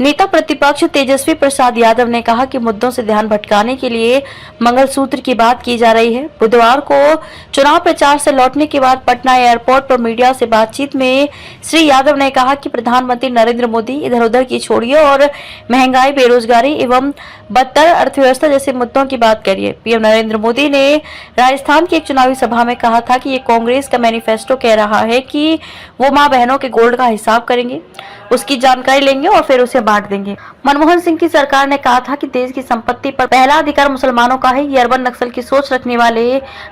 नेता प्रतिपक्ष तेजस्वी प्रसाद यादव ने कहा कि मुद्दों से ध्यान भटकाने के लिए मंगलसूत्र की बात की जा रही है। बुधवार को चुनाव प्रचार से लौटने के बाद पटना एयरपोर्ट पर मीडिया से बातचीत में श्री यादव ने कहा कि प्रधानमंत्री नरेंद्र मोदी इधर उधर की छोड़िए और महंगाई, बेरोजगारी एवं बदतर अर्थव्यवस्था जैसे मुद्दों की बात करिए। पीएम नरेंद्र मोदी ने राजस्थान की एक चुनावी सभा में कहा था कि ये कांग्रेस का मैनिफेस्टो कह रहा है कि वो मां बहनों के गोल्ड का हिसाब करेंगे, उसकी जानकारी लेंगे और फिर उसे बांट देंगे। मनमोहन सिंह की सरकार ने कहा था कि देश की संपत्ति पर पहला अधिकार मुसलमानों का है। ये अर्बन नक्सल की सोच रखने वाले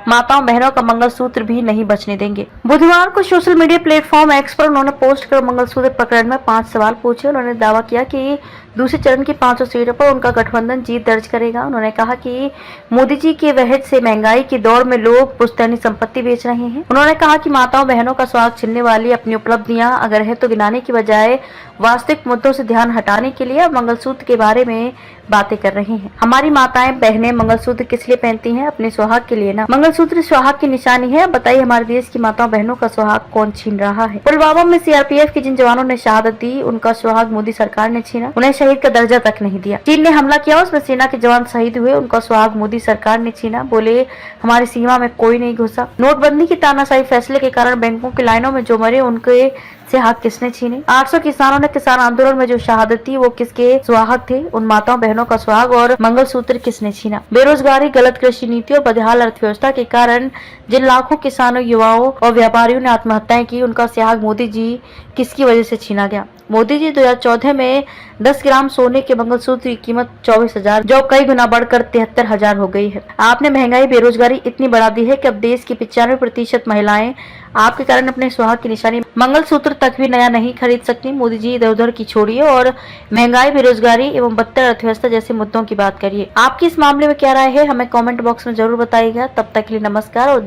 माताओं बहनों का मंगलसूत्र भी नहीं बचने देंगे। बुधवार को सोशल मीडिया प्लेटफॉर्म एक्स पर उन्होंने पोस्ट कर मंगलसूत्र प्रकरण में 5 सवाल पूछे। उन्होंने दावा किया कि दूसरे चरण की 500 सीटों पर उनका गठबंधन जीत दर्ज करेगा। उन्होंने कहा कि मोदी जी के वहद से महंगाई की दौर में लोग पुश्तैनी संपत्ति बेच रहे हैं। उन्होंने कहा कि माताओं बहनों का सुहाग छीनने वाली अपनी उपलब्धियां अगर है तो गिनाने की बजाय वास्तविक मुद्दों से ध्यान हटाने के लिए मंगलसूत्र के बारे में बातें कर रही हैं। हमारी माताएं बहनें मंगलसूत्र किस लिए पहनती हैं? अपने सुहाग के लिए ना। मंगलसूत्र सुहाग की निशानी है। बताइए हमारे देश की माताओं बहनों का सुहाग कौन छीन रहा है? पुलवामा में सीआरपीएफ के जिन जवानों ने शहादत दी, उनका सुहाग मोदी सरकार ने छीना। उन्हें शहीद का दर्जा तक नहीं दिया। चीन ने हमला किया, उसमें सेना के जवान शहीद हुए, उनका सुहाग मोदी सरकार ने छीना। बोले हमारी सीमा में कोई नहीं घुसा। नोटबंदी की तानाशाही फैसले के कारण बैंकों की लाइनों में जो मरे, उनके सुहाग किसने छीने? 800 किसानों ने किसान आंदोलन में जो शहादत दी, वो किसके सुहाग थे? उन माताओं बहनों का सुहाग और मंगलसूत्र किसने छीना? बेरोजगारी, गलत कृषि नीति और बदहाल अर्थव्यवस्था के कारण जिन लाखों किसानों, युवाओं और व्यापारियों ने आत्महत्याएं की, उनका सुहाग मोदी जी किसकी वजह से छीना गया? मोदी जी 2014 में 10 ग्राम सोने के मंगलसूत्र की कीमत 24,000 जो कई गुना बढ़कर 73,000 हो गई है। आपने महंगाई, बेरोजगारी इतनी बढ़ा दी है कि अब देश की 95% महिलाएं आपके कारण अपने सुहाग की निशानी मंगलसूत्र तक भी नया नहीं खरीद सकती। मोदी जी इधर उधर की छोड़िए और महंगाई, बेरोजगारी एवं बदतर अर्थव्यवस्था जैसे मुद्दों की बात करिए। आपकी इस मामले में क्या राय है? हमें कमेंट बॉक्स में जरूर बताइएगा। तब तक के लिए नमस्कार और